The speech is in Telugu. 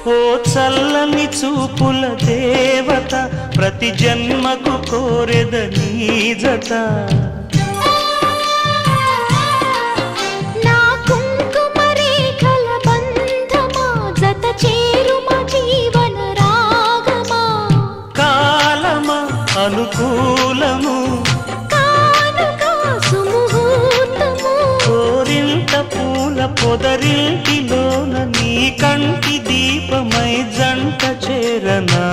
ఓ చల్లని చూపుల దేవత ప్రతి జన్మకు కోరెద నీ జత నా కుంకుమ రేఖల బంధమా జత చేరుమ జీవన రాగమా కాలమా అనుకూలము కానుక సుముహూర్తము కోరింత పూల పొదరింటిలోన నీ కంటి దీపమై జంట చేరనా